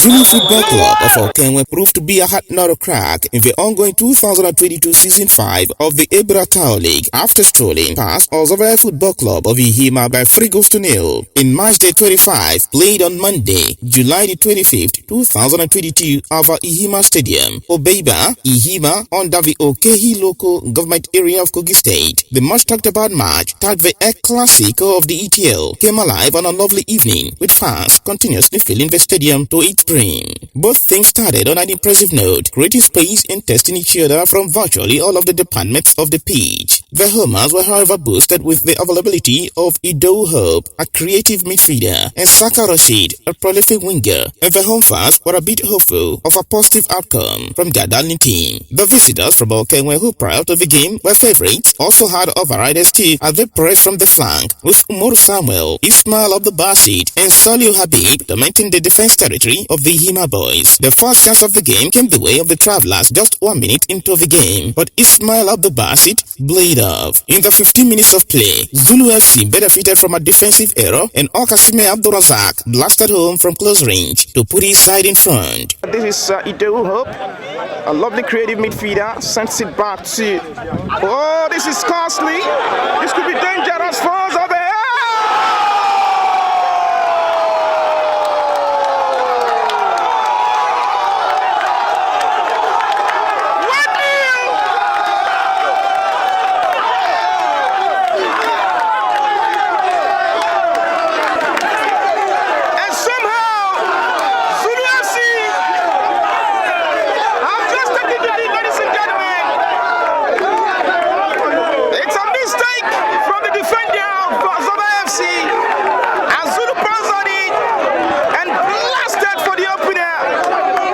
Zulu Football Club of Okengwe proved to be a hot nut to crack in the ongoing 2022 Season 5 of the Ebira Tao League after strolling past Ozovehe Football Club of Ihima by 3-0 in Matchday 25 played on Monday, July the 25th, 2022 over Ihima Stadium, Obeiba, Ihima under the Okehi local government area of Kogi State. The much talked about match, tagged the El Clasico of the ETL, came alive on a lovely evening with fans continuously filling the stadium to its brim. Both teams started on an impressive note, creating space and testing each other from virtually all of the departments of the pitch. The homers were however boosted with the availability of Ido Hope, a creative midfielder, and Saka Rashid, a prolific winger, and the home fans were a bit hopeful of a positive outcome from their darling team. The visitors from Okengwe, who prior to the game were favourites, also had overriders too as they pressed from the flank, with Umoru Samuel, Ismail of the Basit, and Soliu Habib tormenting the defense territory of the Ihima boys. The first chance of the game came the way of the travellers just 1 minute into the game, but Ismail of the Basit bleed off. In the 15 minutes of play, Zulu FC benefited from a defensive error and Okasime Abdurazak blasted home from close range to put his side in front. This is Ido Hope, a lovely creative midfielder, sends it back to... Oh, this is costly. This could be dangerous for Ozovehe. From the defender of Ozovehe FC, and Zulu on it and blasted for the opener.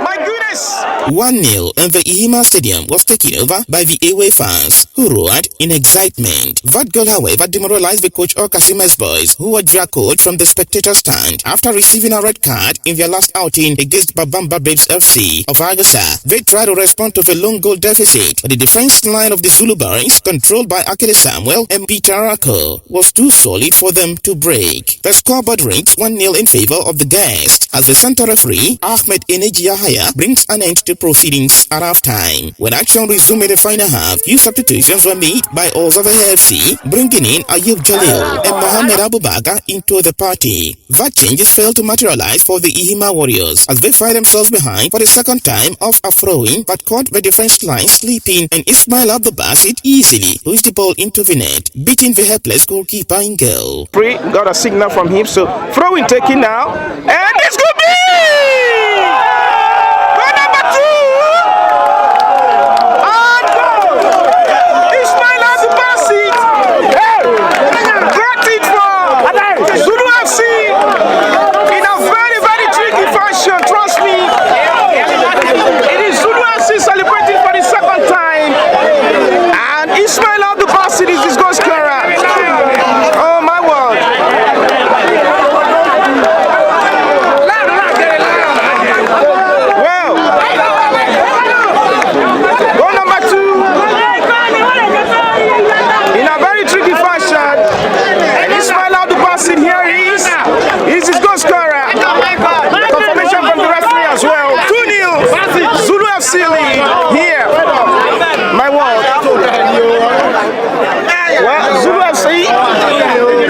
My goodness! 1-0 and the Ihima Stadium was taken over by the away fans, who roared in excitement. That goal, however, demoralized the coach Okasime's boys, who were their coach from the spectator stand after receiving a red card in their last outing against Babamba Babes FC of Agasa. They tried to respond to the long goal deficit, but the defense line of the Zulu boys, controlled by Akele Samuel and Peter Arako, was too solid for them to break. The scoreboard reads 1-0 in favor of the guests, as the center referee, Ahmed Eneji Yahaya, brings an end to proceedings at half-time. When action resumed in the final half, few substitutions were made by Ozovehe FC, bringing in Ayub Jalil and Mohamed Abubakar into the party. That changes failed to materialize for the Ihima Warriors, as they find themselves behind for the second time off a throw-in that caught the defense line sleeping, and Ismail Abdubasit easily pushed the ball into the net, beating the helpless goalkeeper in goal. Free, got a signal from him, so throw-in taken now, and this could be!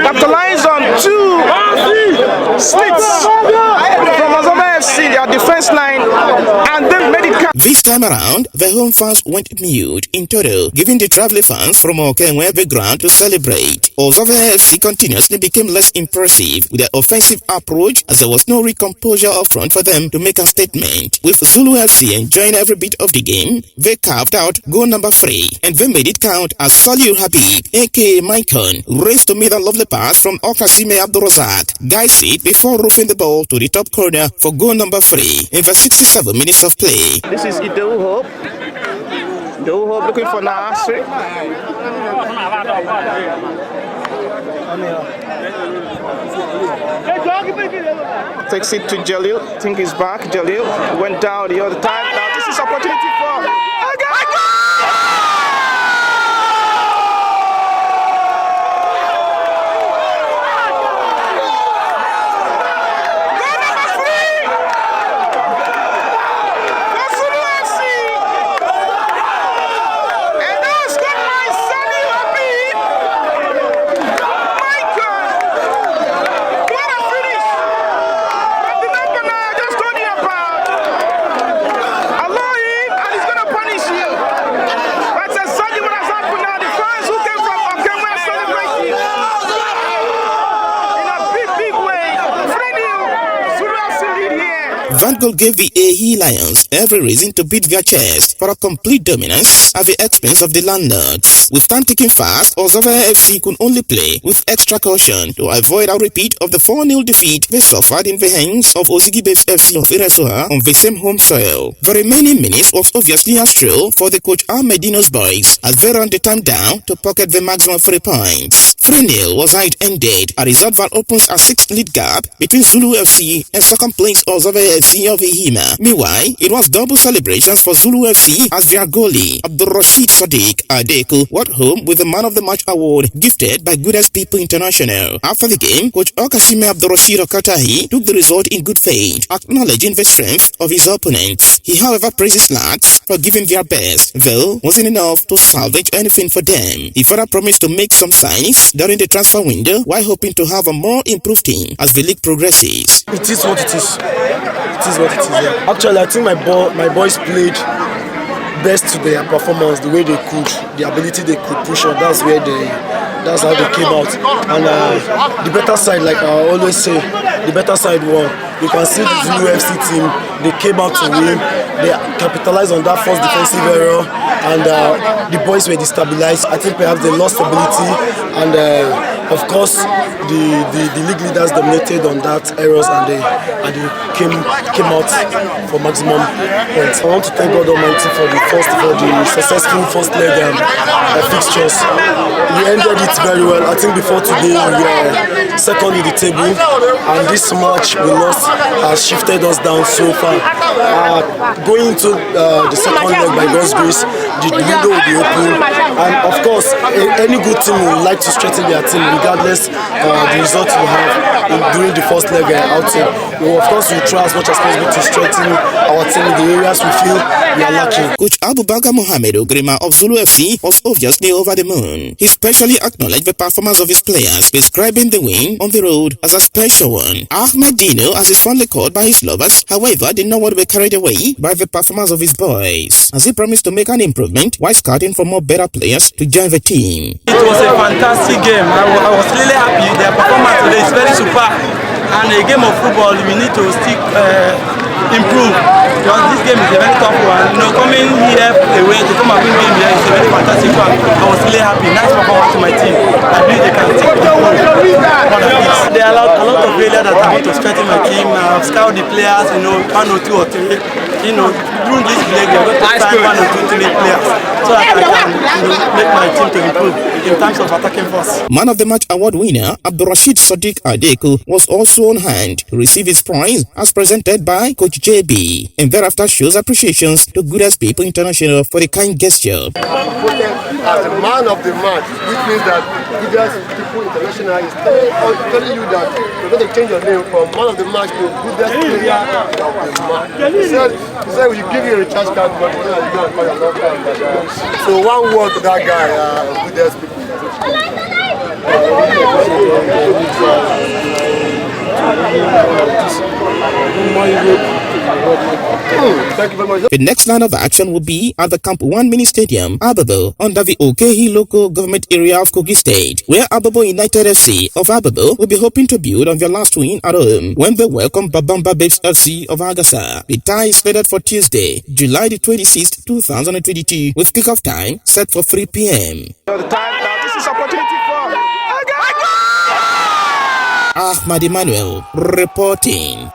Capitalize on two slits from Ozovehe FC, their defense line, and then made it. This time around, the home fans went mute in total, giving the traveling fans from Okengwe the ground to celebrate. Ozovehe FC continuously became less impressive with their offensive approach, as there was no real composure up front for them to make a statement. With Zulu FC enjoying every bit of the game, they carved out goal number 3, and they made it count as Soliu Habib, aka Maicon, raced to meet a lovely pass from Okasime Abdurazak, guides it before roofing the ball to the top corner for goal number 3 in the 67 minutes of play. This is Ido Hope. Ido Hope looking for Nasri. Takes it to Jalil. I think he's back. Jalil went down the other time. Now this is opportunity for... That goal gave the Ehi Lions every reason to beat their chest for a complete dominance at the expense of the landlords. With time ticking fast, Ozovehe FC could only play with extra caution to avoid a repeat of the 4-0 defeat they suffered in the hands of Ozovehe FC of Iresoha on the same home soil. The remaining minutes was obviously a thrill for the coach Ahmedino's boys as they ran the time down to pocket the maximum 3 points. 3-0 was how it ended, a result that opens a 6th lead gap between Zulu FC and second place Ozovehe FC of Ihima. Meanwhile, it was double celebrations for Zulu FC as their goalie, Abdurrashid Sadiq Adeku, walked home with the Man of the Match award gifted by Goodest People International. After the game, coach Okasime Abdurrashid Okatahi took the result in good faith, acknowledging the strength of his opponents. He however praised his lads for giving their best, though wasn't enough to salvage anything for them. He further promised to make some signings during the transfer window while hoping to have a more improved team as the league progresses. It is what it is. It is what it is. Yeah. Actually, I think my boys played best to their performance, the way they could, the ability they could push on. That's how they came out. And the better side, like I always say, the better side won. You can see the Zulu FC team, they came out to win. They capitalized on that first defensive error, and the boys were destabilized. I think perhaps they lost stability, and of course the league leaders dominated on that errors, and they came out for maximum points. I want to thank God Almighty for the successful first leg fixtures. We ended it very well. I think before today we were second in the table, and this match we lost has shifted us down so far. Going into the second leg, by God's grace, the window will be open, and of course any good team would like to strengthen their team regardless the result we have during the first leg outing. Of course we try as much as possible to strengthen our team in the areas we feel we are lacking. Coach Abubakar Mohamed Ogrima of Zulu FC was obviously over the moon. He specially acknowledged the performance of his players, describing the win on the road as a special one. Ahmedino, as is fondly called by his lovers, however, did not want to be carried away by the performance of his boys, as he promised to make an improvement while scouting for more better players to join the team. It was a fantastic game. I was really happy. Their performance today is very super. And a game of football, we need to still improve, because this game is a very tough one. Coming here away to come and win game here is a very fantastic one. I was really happy. Nice performance to my team. I believe they can still improve more than this. There are a lot of failures that I want to strengthen my team. I've scouted the players, 1 or 2 or 3. During this league, we're going to sign 1 or 2, 3 players so that I can make my team to improve in terms of attacking force. Man of the Match award winner Abdurrashid Sadiq Adeku was also on hand to receive his prize as presented by Coach JB, and thereafter shows appreciations to Goodest People International for the kind gesture. Voted as the man of the match, which means that Goodest People International is telling you that you're going to change your name from man of the match to Goodest Player of the match. He said we should give you a recharge card, but you go and call yourself card. So one word to that guy, Goodest People. Thank you very much. The next line of action will be at the Camp 1 Mini Stadium, Ababo, under the Okehi local government area of Kogi State, where Ababo United FC of Ababo will be hoping to build on their last win at home when they welcome Babamba Babes FC of Agasa. The tie is scheduled for Tuesday, July the 26th, 2022, with kickoff time set for 3 p.m. This is opportunity for Ahmad Emmanuel reporting.